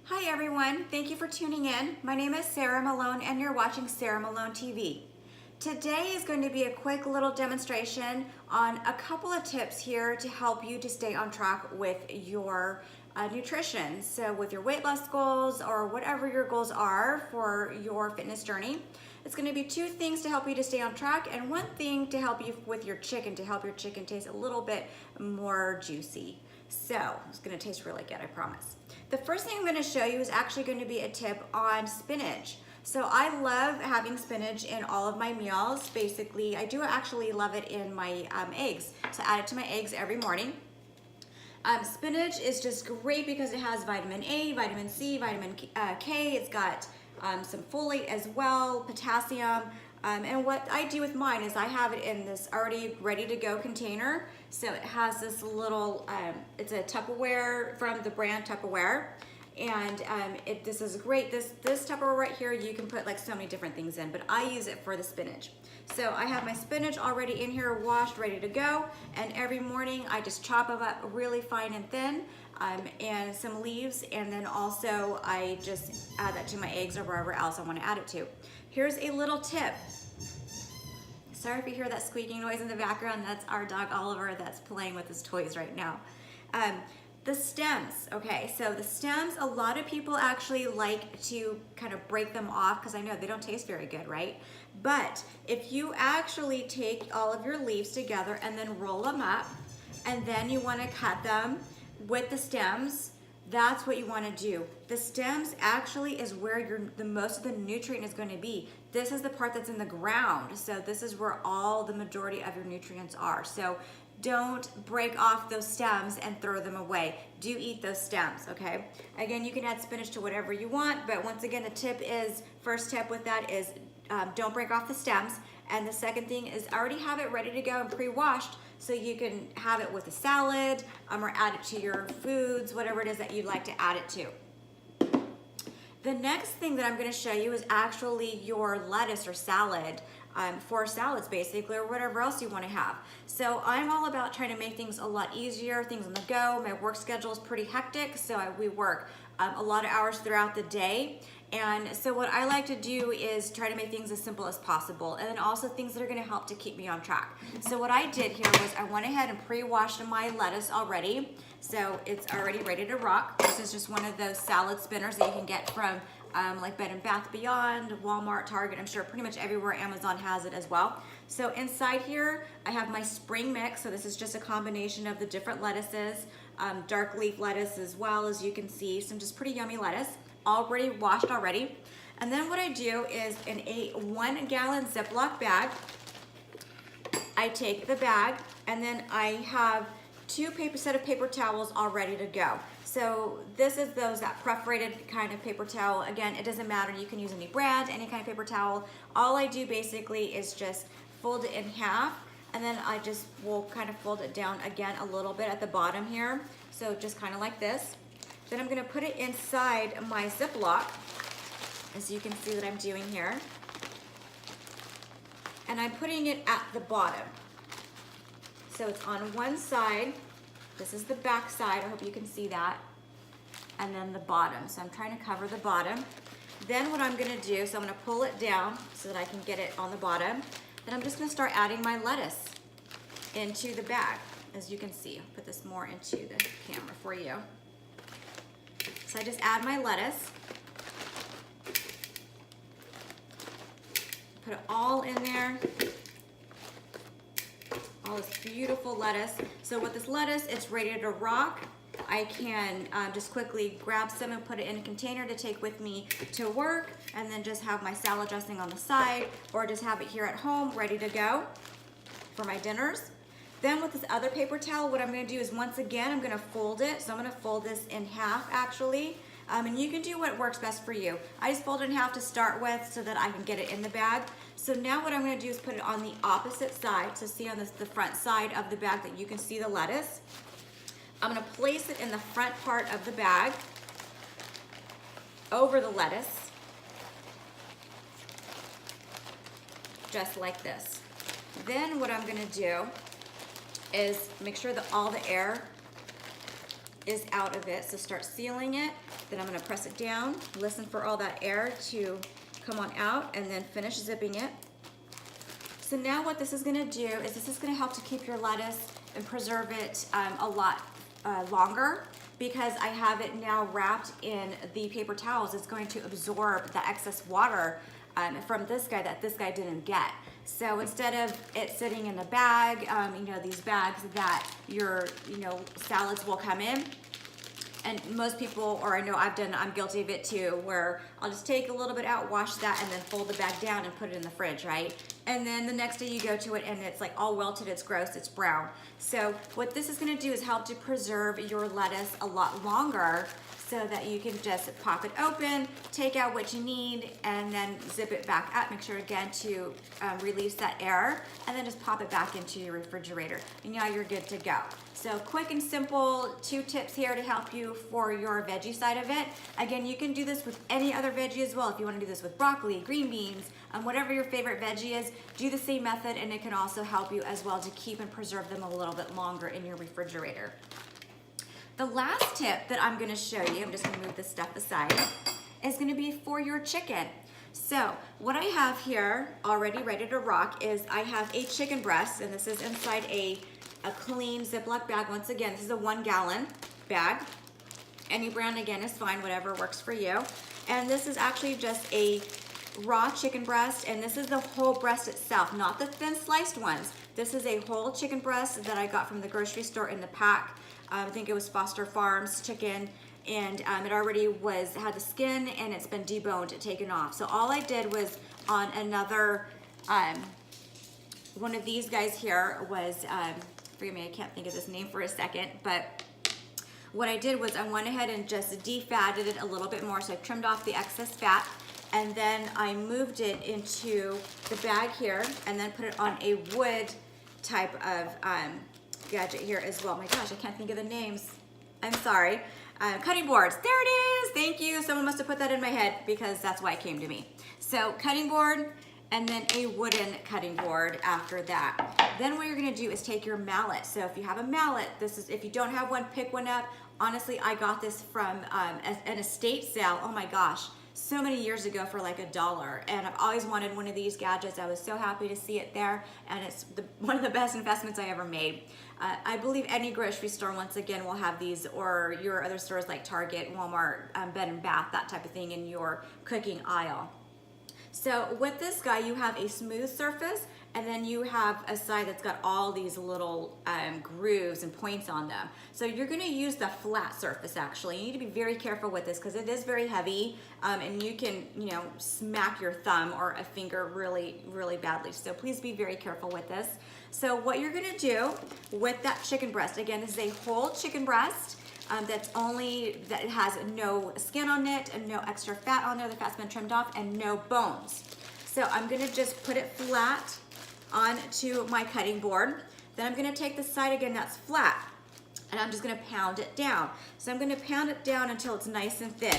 Hi everyone, thank you for tuning in. My name is Sarah Malone and you're watching Sarah Malone TV. Today is going to be a quick little demonstration on a couple of tips here to help you to stay on track with your nutrition. So with your weight loss goals or whatever your goals are for your fitness journey, it's going to be two things to help you to stay on track and one thing to help you with your chicken, to help your chicken taste a little bit more juicy. So it's going to taste really good, I promise. The first thing I'm going to show you is actually going to be a tip on spinach. So I love having spinach in all of my meals. Basically, I do actually love it in my eggs. So I add it to my eggs every morning. Spinach is just great because it has vitamin A, vitamin C, vitamin K. It's got some folate as well, potassium. And what I do with mine is I have it in this already ready to go container. So it has this little, it's a Tupperware from the brand Tupperware. And this is great. This Tupperware right here, you can put like so many different things in, but I use it for the spinach. So I have my spinach already in here, washed, ready to go. And every morning I just chop them up really fine and thin, and some leaves. And then also I just add that to my eggs or wherever else I want to add it to. Here's a little tip. Sorry if you hear that squeaking noise in the background. That's our dog Oliver that's playing with his toys right now. The stems, okay, so the stems, a lot of people actually like to kind of break them off because I know they don't taste very good, right? But if you actually take all of your leaves together and then roll them up, and then you want to cut them with the stems, that's what you want to do. The stems actually is where the most of the nutrient is going to be. This is the part that's in the ground. So this is where all the majority of your nutrients are. So don't break off those stems and throw them away. Do eat those stems, okay? Again, you can add spinach to whatever you want, but once again, first tip with that is don't break off the stems. And the second thing is already have it ready to go and pre-washed so you can have it with a salad or add it to your foods, whatever it is that you'd like to add it to. The next thing that I'm going to show you is actually your lettuce or salad, for salads basically, or whatever else you want to have. So I'm all about trying to make things a lot easier, things on the go. My work schedule is pretty hectic, so we work a lot of hours throughout the day. And so what I like to do is try to make things as simple as possible, and then also things that are going to help to keep me on track. So what I did here was I went ahead and pre-washed my lettuce already. So it's already ready to rock. This is just one of those salad spinners that you can get from like Bed and Bath Beyond, Walmart, Target. I'm sure pretty much everywhere Amazon has it as well. So inside here, I have my spring mix. So this is just a combination of the different lettuces, dark leaf lettuce as well, as you can see, some just pretty yummy lettuce, already washed already. And then what I do is in a 1 gallon Ziploc bag, I take the bag and then I have set of paper towels all ready to go. So this is that perforated kind of paper towel. Again, it doesn't matter. You can use any brand, any kind of paper towel. All I do basically is just fold it in half, and then I just will kind of fold it down again a little bit at the bottom here. So just kind of like this. Then I'm going to put it inside my Ziploc, as you can see that I'm doing here. And I'm putting it at the bottom. So it's on one side. This is the back side. I hope you can see that. And then the bottom. So I'm trying to cover the bottom. Then what I'm going to do, so I'm going to pull it down so that I can get it on the bottom. Then I'm just going to start adding my lettuce into the bag. As you can see, I'll put this more into the camera for you. So I just add my lettuce. Put it all in there. All this beautiful lettuce. So with this lettuce, it's ready to rock. I can just quickly grab some and put it in a container to take with me to work, and then just have my salad dressing on the side, or just have it here at home ready to go for my dinners. Then with this other paper towel, what I'm going to do is once again, I'm going to fold it. So I'm going to fold this in half actually. And you can do what works best for you. I just fold it in half to start with so that I can get it in the bag. So now what I'm going to do is put it on the opposite side. So see on the front side of the bag that you can see the lettuce. I'm going to place it in the front part of the bag over the lettuce, just like this. Then what I'm going to do is make sure that all the air is out of it. So start sealing it. Then I'm gonna press it down, listen for all that air to come on out, and then finish zipping it. So now what this is gonna do is this is gonna help to keep your lettuce and preserve it a lot longer, because I have it now wrapped in the paper towels. It's going to absorb the excess water from this guy that this guy didn't get. So instead of it sitting in a bag, you know, these bags that your, you know, salads will come in, and most people, or I know I'm guilty of it too, where I'll just take a little bit out, wash that, and then fold the bag down and put it in the fridge, right? And then the next day you go to it and it's like all wilted, it's gross, it's brown. So what this is gonna do is help to preserve your lettuce a lot longer, so that you can just pop it open, take out what you need, and then zip it back up. Make sure again to release that air, and then just pop it back into your refrigerator. And now you're good to go. So quick and simple, 2 tips here to help you for your veggie side of it. Again, you can do this with any other veggie as well. If you wanna do this with broccoli, green beans, whatever your favorite veggie is, do the same method, and it can also help you as well to keep and preserve them a little bit longer in your refrigerator. The last tip that I'm gonna show you, I'm just gonna move this stuff aside, is gonna be for your chicken. So what I have here already ready to rock is I have a chicken breast, and this is inside a clean Ziploc bag. Once again, this is a 1 gallon bag. Any brand again is fine, whatever works for you. And this is actually just a raw chicken breast, and this is the whole breast itself, not the thin sliced ones. This is a whole chicken breast that I got from the grocery store in the pack. I think it was Foster Farms chicken, and it already had the skin, and it's been deboned and taken off. So all I did was on another one of these guys here was, forgive me, I can't think of this name for a second, but what I did was I went ahead and just defatted it a little bit more. So I trimmed off the excess fat, and then I moved it into the bag here, and then put it on a wood type of gadget here as well. My gosh, I can't think of the names. I'm sorry. Cutting boards. There it is. Thank you. Someone must have put that in my head, because that's why it came to me. So cutting board, and then a wooden cutting board after that. Then what you're gonna do is take your mallet. So if you have a mallet, if you don't have one, pick one up. Honestly, I got this from an estate sale. Oh my gosh, so many years ago for like $1. And I've always wanted one of these gadgets. I was so happy to see it there, and it's one of the best investments I ever made. I believe any grocery store, once again, will have these, or your other stores like Target, Walmart, Bed and Bath, that type of thing in your cooking aisle. So with this guy, you have a smooth surface, and then you have a side that's got all these little grooves and points on them. So you're gonna use the flat surface actually. You need to be very careful with this, because it is very heavy, and you can, you know, smack your thumb or a finger really, really badly. So please be very careful with this. So what you're gonna do with that chicken breast, again, this is a whole chicken breast, that it has no skin on it and no extra fat on there. The fat's been trimmed off, and no bones. So I'm gonna just put it flat onto my cutting board. Then I'm gonna take the side again that's flat, and I'm just gonna pound it down. So I'm gonna pound it down until it's nice and thin.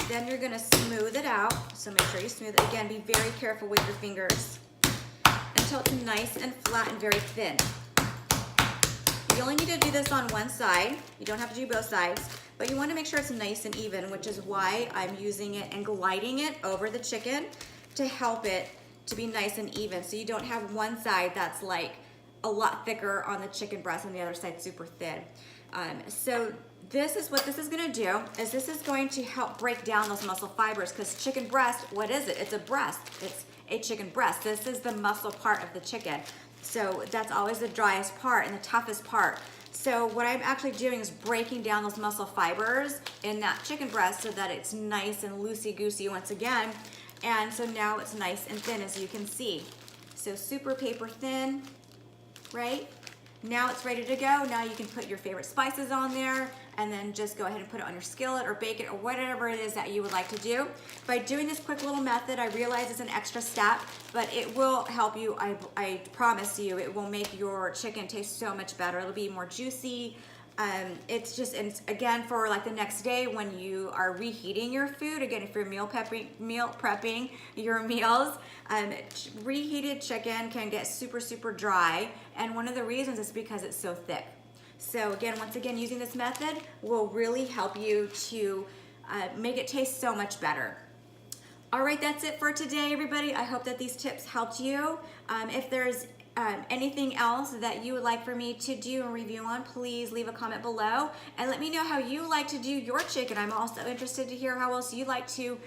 Then you're gonna smooth it out. So make sure you smooth it. Again, be very careful with your fingers until it's nice and flat and very thin. You only need to do this on one side. You don't have to do both sides, but you want to make sure it's nice and even, which is why I'm using it and gliding it over the chicken to help it to be nice and even. So you don't have one side that's like a lot thicker on the chicken breast and the other side super thin. So this is what this is gonna do, is this is going to help break down those muscle fibers, because chicken breast, what is it? It's a breast. It's a chicken breast. This is the muscle part of the chicken. So that's always the driest part and the toughest part. So what I'm actually doing is breaking down those muscle fibers in that chicken breast so that it's nice and loosey-goosey once again. And so now it's nice and thin, as you can see. So super paper thin, right? Now it's ready to go. Now you can put your favorite spices on there, and then just go ahead and put it on your skillet or bake it or whatever it is that you would like to do. By doing this quick little method, I realize it's an extra step, but it will help you. I promise you, it will make your chicken taste so much better. It'll be more juicy. It's just, and again, for like the next day when you are reheating your food, again, if you're meal prepping your meals, reheated chicken can get super, super dry. And one of the reasons is because it's so thick. So again, once again, using this method will really help you to make it taste so much better. All right, that's it for today, everybody. I hope that these tips helped you. If there's anything else that you would like for me to do and review on, please leave a comment below and let me know how you like to do your chicken. I'm also interested to hear how else you like to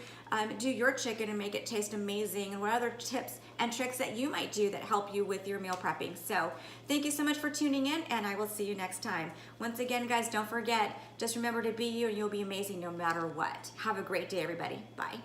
do your chicken and make it taste amazing, and what other tips and tricks that you might do that help you with your meal prepping. So thank you so much for tuning in, and I will see you next time. Once again, guys, don't forget, just remember to be you and you'll be amazing no matter what. Have a great day, everybody. Bye.